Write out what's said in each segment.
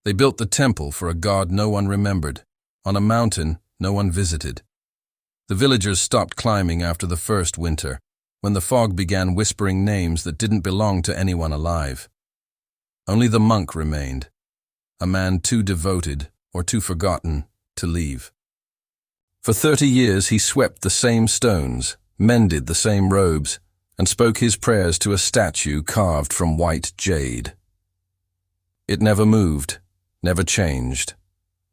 They built the temple for a god no one remembered, on a mountain no one visited. The villagers stopped climbing after the first winter, when the fog began whispering names that didn't belong to anyone alive. Only the monk remained, a man too devoted or too forgotten to leave. For 30 years he swept the same stones, mended the same robes, and spoke his prayers to a statue carved from white jade. It never moved, never changed,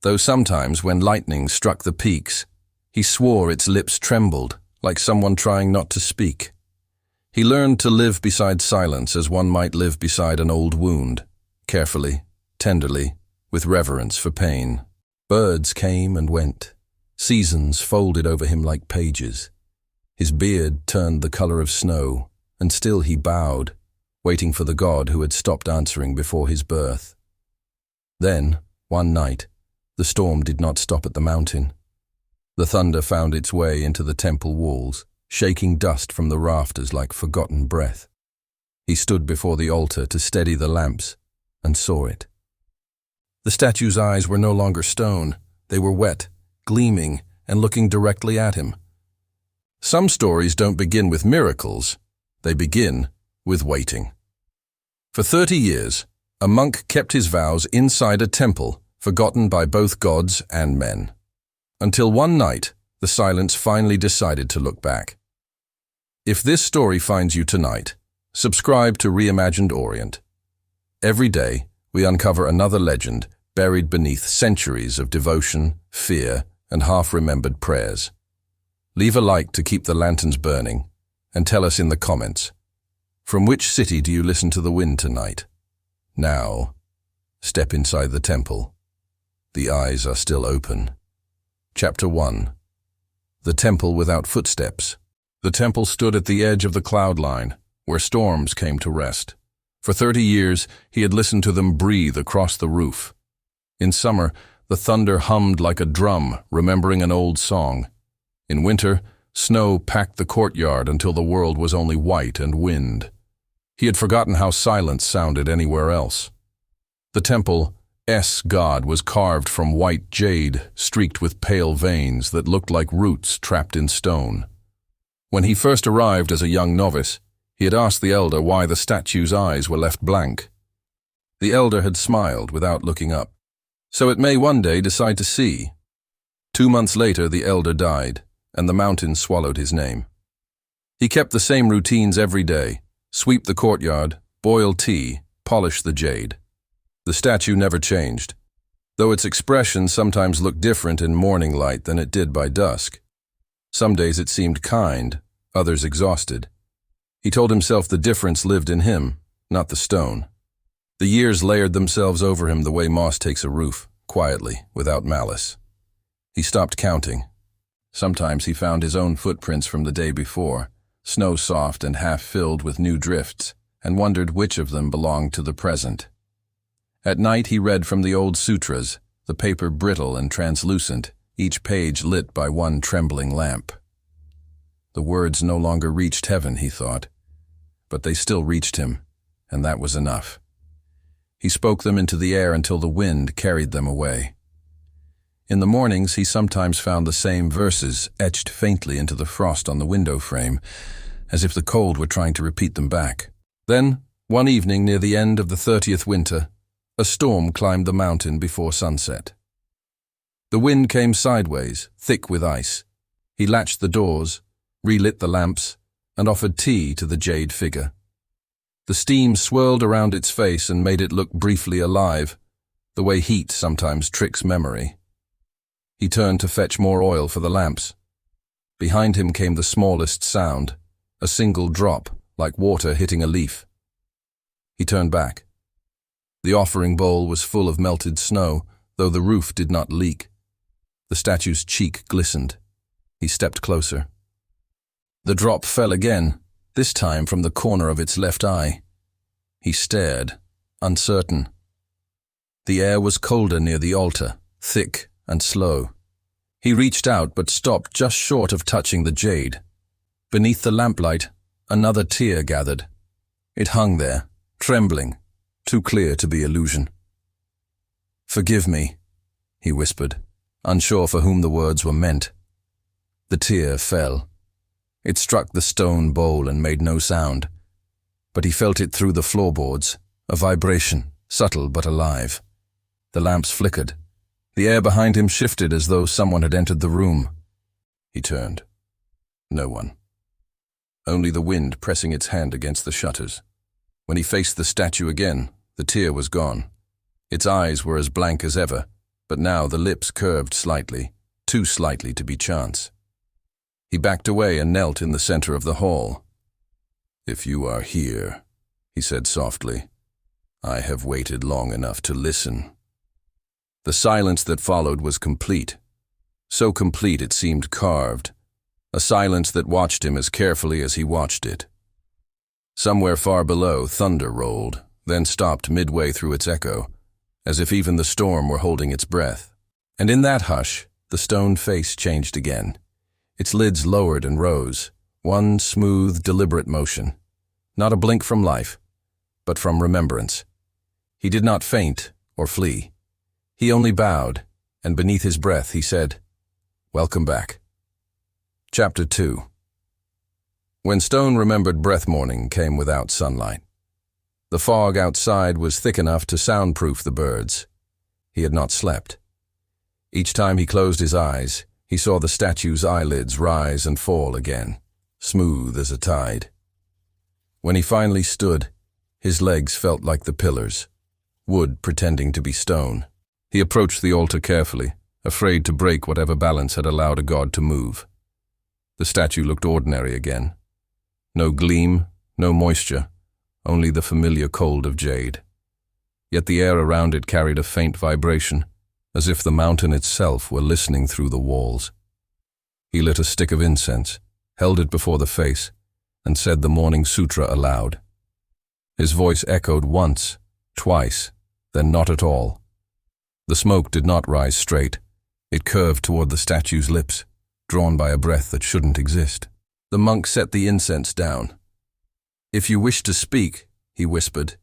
though sometimes when lightning struck the peaks, he swore its lips trembled, like someone trying not to speak. He learned to live beside silence as one might live beside an old wound, carefully, tenderly, with reverence for pain. Birds came and went. Seasons folded over him like pages. His beard turned the color of snow, and still he bowed, waiting for the god who had stopped answering before his birth. Then, one night, the storm did not stop at the mountain. The thunder found its way into the temple walls, shaking dust from the rafters like forgotten breath. He stood before the altar to steady the lamps, and saw it. The statue's eyes were no longer stone. They were wet, gleaming, and looking directly at him. Some stories don't begin with miracles. They begin with waiting. For 30 years, a monk kept his vows inside a temple, forgotten by both gods and men. Until one night, the silence finally decided to look back. If this story finds you tonight, subscribe to Reimagined Orient. Every day, we uncover another legend buried beneath centuries of devotion, fear, and half-remembered prayers. Leave a like to keep the lanterns burning, and tell us in the comments, from which city do you listen to the wind tonight? Now, step inside the temple. The eyes are still open. Chapter 1. The Temple Without Footsteps. The temple stood at the edge of the cloud line, where storms came to rest. For 30 years, he had listened to them breathe across the roof. In summer, the thunder hummed like a drum, remembering an old song. In winter, snow packed the courtyard until the world was only white and wind. He had forgotten how silence sounded anywhere else. The temple's god was carved from white jade, streaked with pale veins that looked like roots trapped in stone. When he first arrived as a young novice, he had asked the elder why the statue's eyes were left blank. The elder had smiled without looking up. So it may one day decide to see. 2 months later, the elder died, and the mountain swallowed his name. He kept the same routines every day: sweep the courtyard, boil tea, polish the jade. The statue never changed, though its expression sometimes looked different in morning light than it did by dusk. Some days it seemed kind, others exhausted. He told himself the difference lived in him, not the stone. The years layered themselves over him the way moss takes a roof, quietly, without malice. He stopped counting. Sometimes he found his own footprints from the day before, snow-soft and half-filled with new drifts, and wondered which of them belonged to the present. At night he read from the old sutras, the paper brittle and translucent, each page lit by one trembling lamp. The words no longer reached heaven, he thought, but they still reached him, and that was enough. He spoke them into the air until the wind carried them away. In the mornings, he sometimes found the same verses etched faintly into the frost on the window frame, as if the cold were trying to repeat them back. Then, one evening near the end of the 30th winter, a storm climbed the mountain before sunset. The wind came sideways, thick with ice. He latched the doors, relit the lamps, and offered tea to the jade figure. The steam swirled around its face and made it look briefly alive, the way heat sometimes tricks memory. He turned to fetch more oil for the lamps. Behind him came the smallest sound, a single drop, like water hitting a leaf. He turned back. The offering bowl was full of melted snow, though the roof did not leak. The statue's cheek glistened. He stepped closer. The drop fell again, this time from the corner of its left eye. He stared, uncertain. The air was colder near the altar, thick and slow. He reached out but stopped just short of touching the jade. Beneath the lamplight, another tear gathered. It hung there, trembling, too clear to be illusion. "Forgive me," he whispered, unsure for whom the words were meant. The tear fell. It struck the stone bowl and made no sound, but he felt it through the floorboards, a vibration, subtle but alive. The lamps flickered. The air behind him shifted as though someone had entered the room. He turned. No one. Only the wind pressing its hand against the shutters. When he faced the statue again, the tear was gone. Its eyes were as blank as ever, but now the lips curved slightly, too slightly to be chance. He backed away and knelt in the center of the hall. "If you are here," he said softly, "I have waited long enough to listen." The silence that followed was complete. So complete it seemed carved. A silence that watched him as carefully as he watched it. Somewhere far below, thunder rolled, then stopped midway through its echo, as if even the storm were holding its breath. And in that hush, the stone face changed again. Its lids lowered and rose, one smooth, deliberate motion. Not a blink from life, but from remembrance. He did not faint or flee. He only bowed, and beneath his breath he said, "Welcome back." Chapter 2. When Stone remembered breath morning came without sunlight. The fog outside was thick enough to soundproof the birds. He had not slept. Each time he closed his eyes, he saw the statue's eyelids rise and fall again, smooth as a tide. When he finally stood, his legs felt like the pillars, wood pretending to be stone. He approached the altar carefully, afraid to break whatever balance had allowed a god to move. The statue looked ordinary again. No gleam, no moisture, only the familiar cold of jade. Yet the air around it carried a faint vibration, as if the mountain itself were listening through the walls. He lit a stick of incense, held it before the face, and said the morning sutra aloud. His voice echoed once, twice, then not at all. The smoke did not rise straight. It curved toward the statue's lips, drawn by a breath that shouldn't exist. The monk set the incense down. "If you wish to speak," he whispered,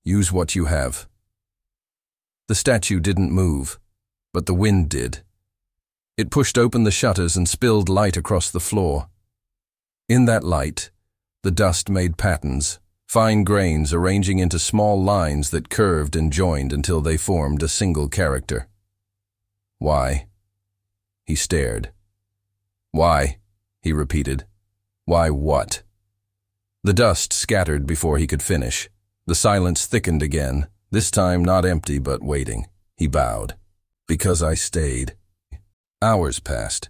"use what you have." The statue didn't move, but the wind did. It pushed open the shutters and spilled light across the floor. In that light, the dust made patterns, fine grains arranging into small lines that curved and joined until they formed a single character. "Why?" He stared. "Why?" he repeated. "Why what?" The dust scattered before he could finish. The silence thickened again, this time not empty but waiting. He bowed. "Because I stayed." Hours passed.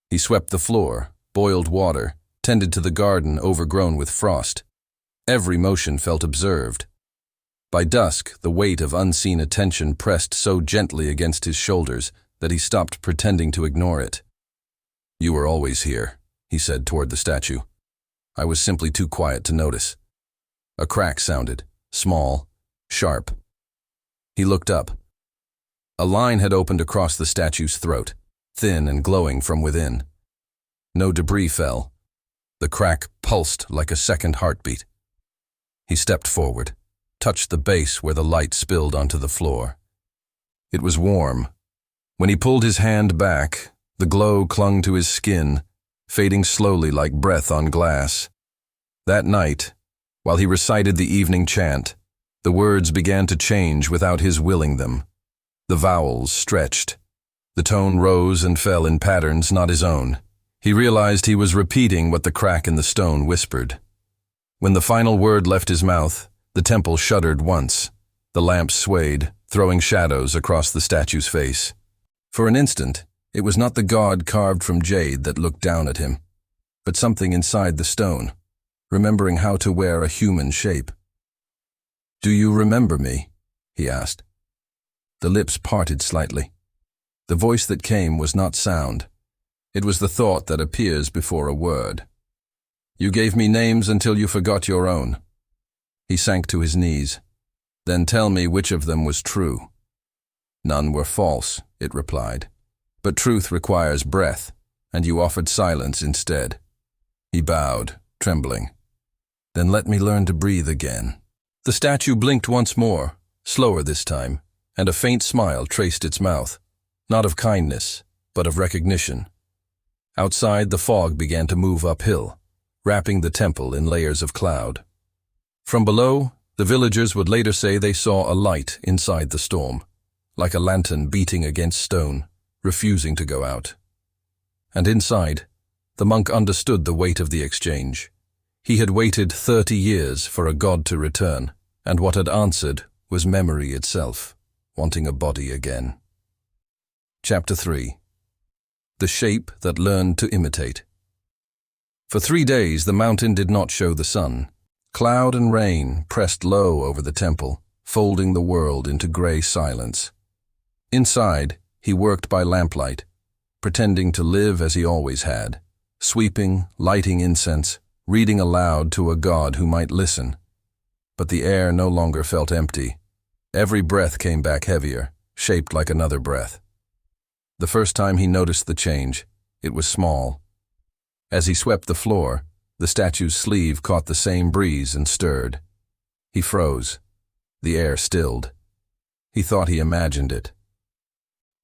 He swept the floor, boiled water, tended to the garden overgrown with frost. Every motion felt observed. By dusk, the weight of unseen attention pressed so gently against his shoulders that he stopped pretending to ignore it. "You were always here," he said toward the statue. "I was simply too quiet to notice." A crack sounded, small, sharp. He looked up. A line had opened across the statue's throat, thin and glowing from within. No debris fell. The crack pulsed like a second heartbeat. He stepped forward, touched the base where the light spilled onto the floor. It was warm. When he pulled his hand back, the glow clung to his skin, fading slowly like breath on glass. That night, while he recited the evening chant, the words began to change without his willing them. The vowels stretched. The tone rose and fell in patterns not his own. He realized he was repeating what the crack in the stone whispered. When the final word left his mouth, the temple shuddered once. The lamps swayed, throwing shadows across the statue's face. For an instant, it was not the god carved from jade that looked down at him, but something inside the stone, remembering how to wear a human shape. "Do you remember me?" he asked. The lips parted slightly. The voice that came was not sound. It was the thought that appears before a word. "You gave me names until you forgot your own." He sank to his knees. "Then tell me which of them was true." "None were false," it replied. "But truth requires breath, and you offered silence instead." He bowed, trembling. "Then let me learn to breathe again." The statue blinked once more, slower this time, and a faint smile traced its mouth, not of kindness, but of recognition. Outside, the fog began to move uphill, wrapping the temple in layers of cloud. From below, the villagers would later say they saw a light inside the storm, like a lantern beating against stone, refusing to go out. And inside, the monk understood the weight of the exchange. He had waited 30 years for a god to return, and what had answered was memory itself, wanting a body again. Chapter 3. The shape that learned to imitate. For 3 days the mountain did not show the sun. Cloud and rain pressed low over the temple, folding the world into gray silence. Inside, he worked by lamplight, pretending to live as he always had, sweeping, lighting incense, reading aloud to a god who might listen. But the air no longer felt empty. Every breath came back heavier, shaped like another breath. The first time he noticed the change, it was small. As he swept the floor, the statue's sleeve caught the same breeze and stirred. He froze. The air stilled. He thought he imagined it.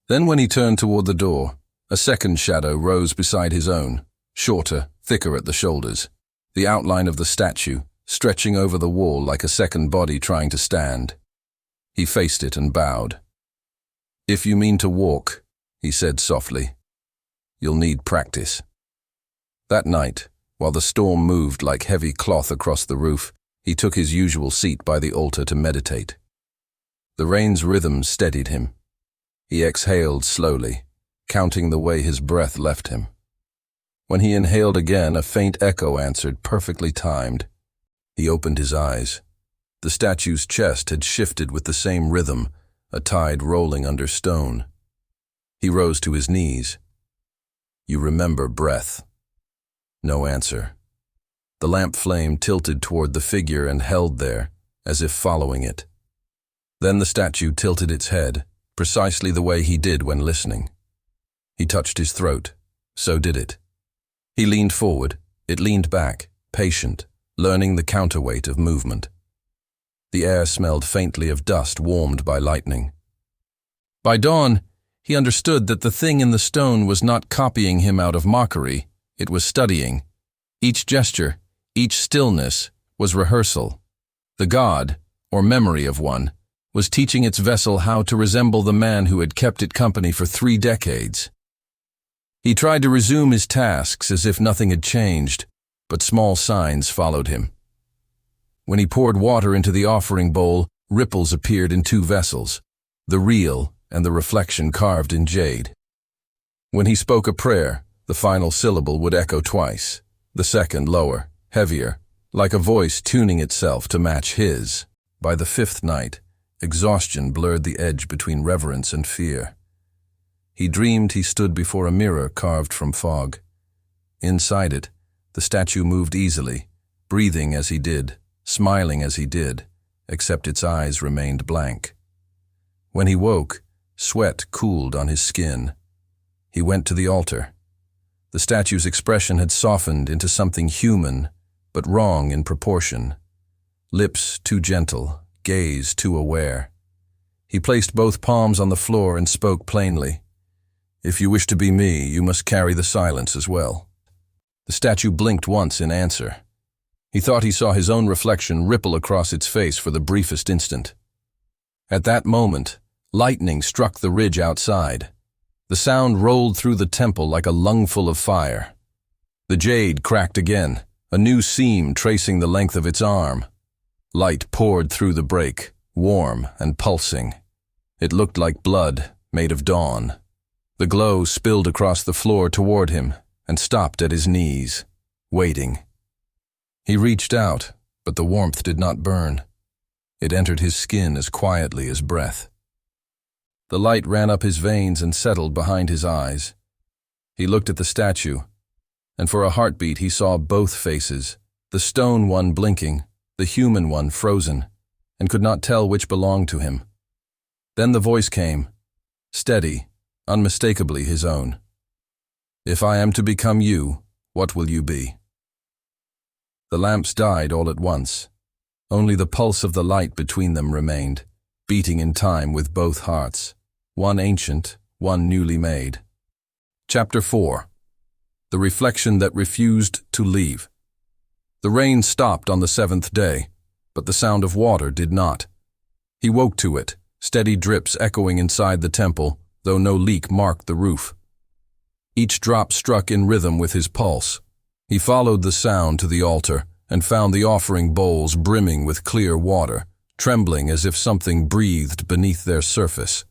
Then when he turned toward the door, a second shadow rose beside his own, shorter, thicker at the shoulders, the outline of the statue stretching over the wall like a second body trying to stand. He faced it and bowed. "If you mean to walk," he said softly, "you'll need practice." That night, while the storm moved like heavy cloth across the roof, he took his usual seat by the altar to meditate. The rain's rhythm steadied him. He exhaled slowly, counting the way his breath left him. When he inhaled again, a faint echo answered, perfectly timed. He opened his eyes. The statue's chest had shifted with the same rhythm, a tide rolling under stone. He rose to his knees. "You remember breath." No answer. The lamp flame tilted toward the figure and held there, as if following it. Then the statue tilted its head, precisely the way he did when listening. He touched his throat. So did it. He leaned forward. It leaned back, patient, learning the counterweight of movement. The air smelled faintly of dust warmed by lightning. By dawn, he understood that the thing in the stone was not copying him out of mockery. It was studying. Each gesture, each stillness, was rehearsal. The god, or memory of one, was teaching its vessel how to resemble the man who had kept it company for 3 decades. He tried to resume his tasks as if nothing had changed, but small signs followed him. When he poured water into the offering bowl, ripples appeared in 2 vessels, the real and the reflection carved in jade. When he spoke a prayer, the final syllable would echo twice, the second lower, heavier, like a voice tuning itself to match his. By the 5th night, exhaustion blurred the edge between reverence and fear. He dreamed he stood before a mirror carved from fog. Inside it, the statue moved easily, breathing as he did, smiling as he did, except its eyes remained blank. When he woke, sweat cooled on his skin. He went to the altar. The statue's expression had softened into something human, but wrong in proportion. Lips too gentle, gaze too aware. He placed both palms on the floor and spoke plainly. "If you wish to be me, you must carry the silence as well." The statue blinked once in answer. He thought he saw his own reflection ripple across its face for the briefest instant. At that moment, lightning struck the ridge outside. The sound rolled through the temple like a lungful of fire. The jade cracked again, a new seam tracing the length of its arm. Light poured through the break, warm and pulsing. It looked like blood made of dawn. The glow spilled across the floor toward him and stopped at his knees, waiting. He reached out, but the warmth did not burn. It entered his skin as quietly as breath. The light ran up his veins and settled behind his eyes. He looked at the statue, and for a heartbeat he saw both faces, the stone one blinking, the human one frozen, and could not tell which belonged to him. Then the voice came, steady, unmistakably his own. "If I am to become you, what will you be?" The lamps died all at once. Only the pulse of the light between them remained, beating in time with both hearts, one ancient, one newly made. Chapter 4. The Reflection That Refused to Leave. The rain stopped on the seventh day, but the sound of water did not. He woke to it, steady drips echoing inside the temple, though no leak marked the roof. Each drop struck in rhythm with his pulse. He followed the sound to the altar and found the offering bowls brimming with clear water, trembling as if something breathed beneath their surface.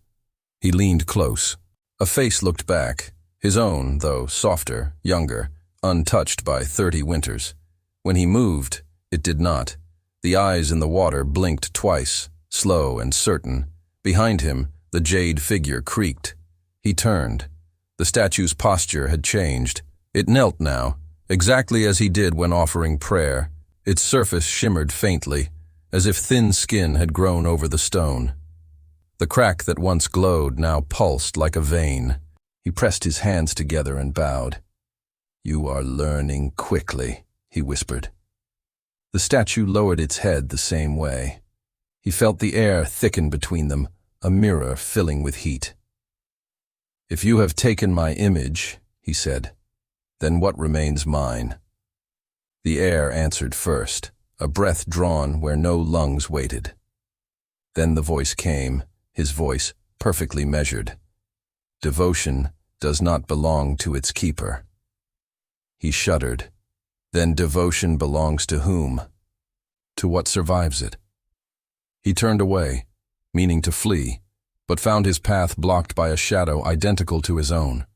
He leaned close. A face looked back, his own, though softer, younger, untouched by 30 winters. When he moved, it did not. The eyes in the water blinked twice, slow and certain. Behind him, the jade figure creaked. He turned. The statue's posture had changed. It knelt now, exactly as he did when offering prayer. Its surface shimmered faintly, as if thin skin had grown over the stone. The crack that once glowed now pulsed like a vein. He pressed his hands together and bowed. "You are learning quickly," he whispered. The statue lowered its head the same way. He felt the air thicken between them, a mirror filling with heat. "If you have taken my image," he said, "then what remains mine?" The air answered first, a breath drawn where no lungs waited. Then the voice came, his voice perfectly measured. "Devotion does not belong to its keeper." He shuddered. "Then devotion belongs to whom? To what survives it?" He turned away, meaning to flee, but found his path blocked by a shadow identical to his own.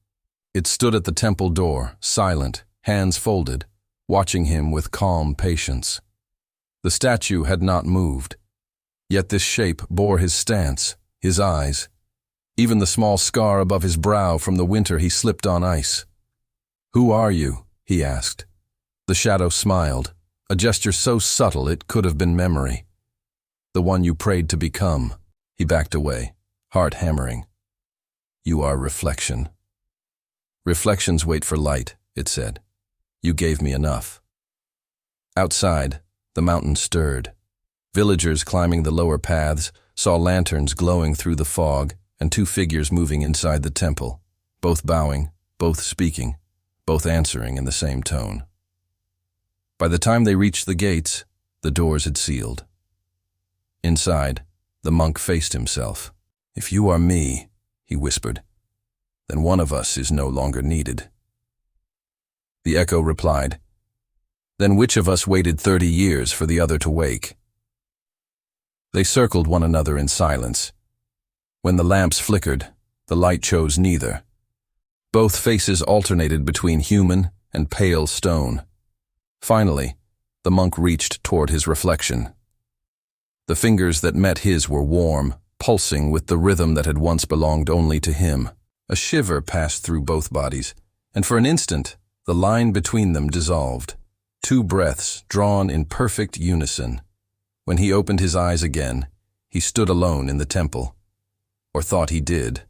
It stood at the temple door, silent, hands folded, watching him with calm patience. The statue had not moved, yet this shape bore his stance, his eyes, even the small scar above his brow from the winter he slipped on ice. "Who are you?" he asked. The shadow smiled, a gesture so subtle it could have been memory. "The one you prayed to become." He backed away, heart hammering. "You are reflection." "Reflections wait for light," it said. "You gave me enough." Outside, the mountain stirred. Villagers climbing the lower paths saw lanterns glowing through the fog and two figures moving inside the temple, both bowing, both speaking, both answering in the same tone. By the time they reached the gates, the doors had sealed. Inside, the monk faced himself. "If you are me," he whispered, "then one of us is no longer needed." The echo replied, "Then which of us waited 30 years for the other to wake?" They circled one another in silence. When the lamps flickered, the light chose neither. Both faces alternated between human and pale stone. Finally, the monk reached toward his reflection. The fingers that met his were warm, pulsing with the rhythm that had once belonged only to him. A shiver passed through both bodies, and for an instant, the line between them dissolved. Two breaths drawn in perfect unison. When he opened his eyes again, he stood alone in the temple. Or thought he did.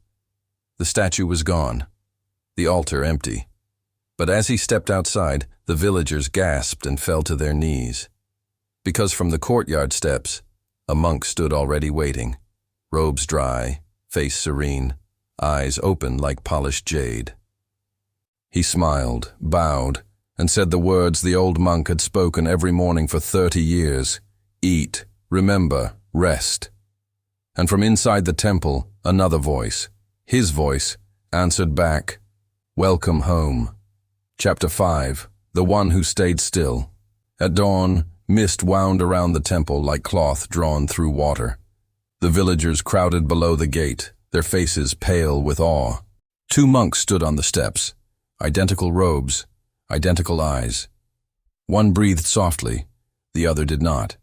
The statue was gone, the altar empty. But as he stepped outside, the villagers gasped and fell to their knees. Because from the courtyard steps, a monk stood already waiting, robes dry, face serene, eyes open like polished jade. He smiled, bowed, and said the words the old monk had spoken every morning for 30 years. "Eat, remember, rest." And from inside the temple, another voice, his voice, answered back, "Welcome home." Chapter 5. The One Who Stayed Still. At dawn, mist wound around the temple like cloth drawn through water. The villagers crowded below the gate, their faces pale with awe. Two monks stood on the steps, identical robes, identical eyes. One breathed softly, the other did not.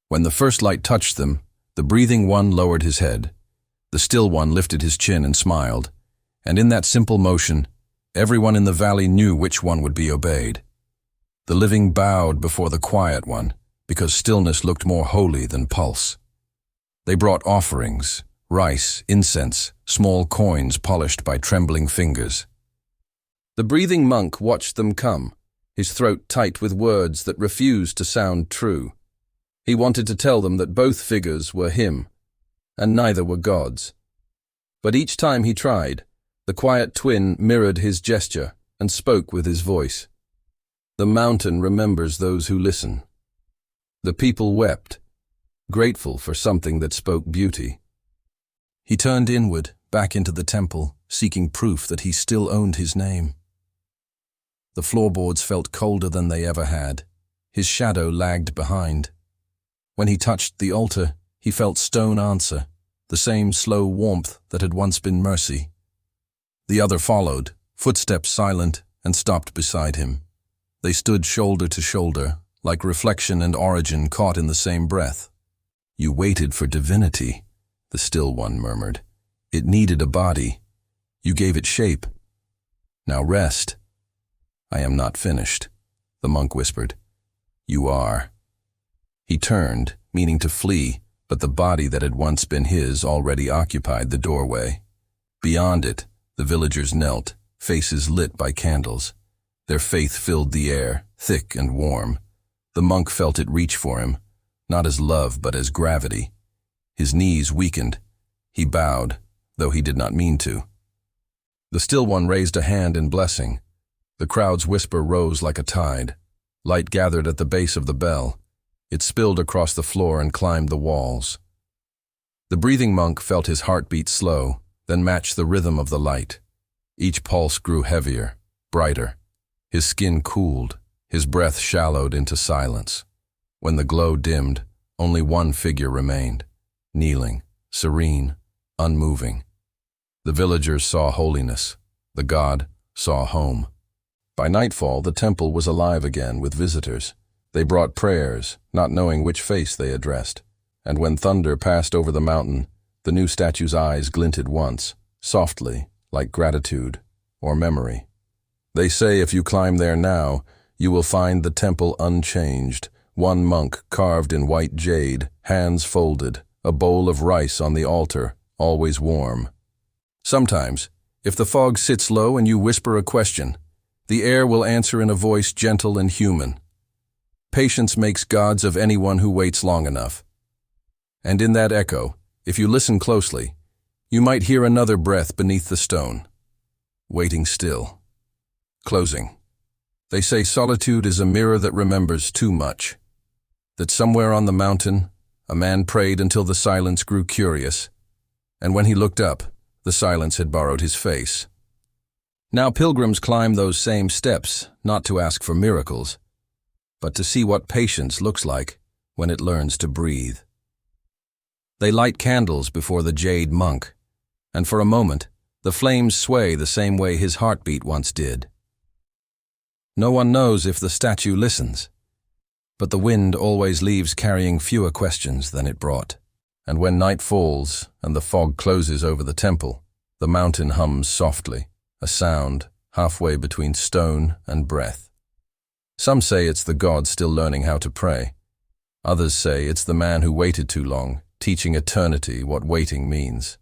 When the first light touched them, the breathing one lowered his head. The still one lifted his chin and smiled, and in that simple motion, everyone in the valley knew which one would be obeyed. The living bowed before the quiet one, because stillness looked more holy than pulse. They brought offerings, rice, incense, small coins polished by trembling fingers. The breathing monk watched them come, his throat tight with words that refused to sound true. He wanted to tell them that both figures were him, and neither were gods. But each time he tried, the quiet twin mirrored his gesture and spoke with his voice. The mountain remembers those who listen. The people wept, grateful for something that spoke beauty. He turned inward, back into the temple, seeking proof that he still owned his name. The floorboards felt colder than they ever had. His shadow lagged behind. When he touched the altar, he felt stone answer, the same slow warmth that had once been mercy. The other followed, footsteps silent, and stopped beside him. They stood shoulder to shoulder, like reflection and origin caught in the same breath. "You waited for divinity," the still one murmured. "It needed a body. You gave it shape. Now rest." "I am not finished," the monk whispered. "You are." He turned, meaning to flee, but the body that had once been his already occupied the doorway. Beyond it, the villagers knelt, faces lit by candles. Their faith filled the air, thick and warm. The monk felt it reach for him, not as love but as gravity. His knees weakened. He bowed, though he did not mean to. The still one raised a hand in blessing. The crowd's whisper rose like a tide. Light gathered at the base of the bell. It spilled across the floor and climbed the walls. The breathing monk felt his heartbeat slow, then matched the rhythm of the light. Each pulse grew heavier, brighter. His skin cooled, his breath shallowed into silence. When the glow dimmed, only one figure remained, kneeling, serene, unmoving. The villagers saw holiness. The god saw home. By nightfall, the temple was alive again with visitors. They brought prayers, not knowing which face they addressed. And when thunder passed over the mountain, the new statue's eyes glinted once, softly, like gratitude or memory. They say if you climb there now, you will find the temple unchanged, one monk carved in white jade, hands folded, a bowl of rice on the altar, always warm. Sometimes, if the fog sits low and you whisper a question, the air will answer in a voice gentle and human. Patience makes gods of anyone who waits long enough. And in that echo, if you listen closely, you might hear another breath beneath the stone. Waiting still. Closing. They say solitude is a mirror that remembers too much. That somewhere on the mountain, a man prayed until the silence grew curious, and when he looked up, the silence had borrowed his face. Now pilgrims climb those same steps, not to ask for miracles, but to see what patience looks like when it learns to breathe. They light candles before the jade monk, and for a moment, the flames sway the same way his heartbeat once did. No one knows if the statue listens, but the wind always leaves carrying fewer questions than it brought. And when night falls and the fog closes over the temple, the mountain hums softly, a sound halfway between stone and breath. Some say it's the god still learning how to pray. Others say it's the man who waited too long, teaching eternity what waiting means.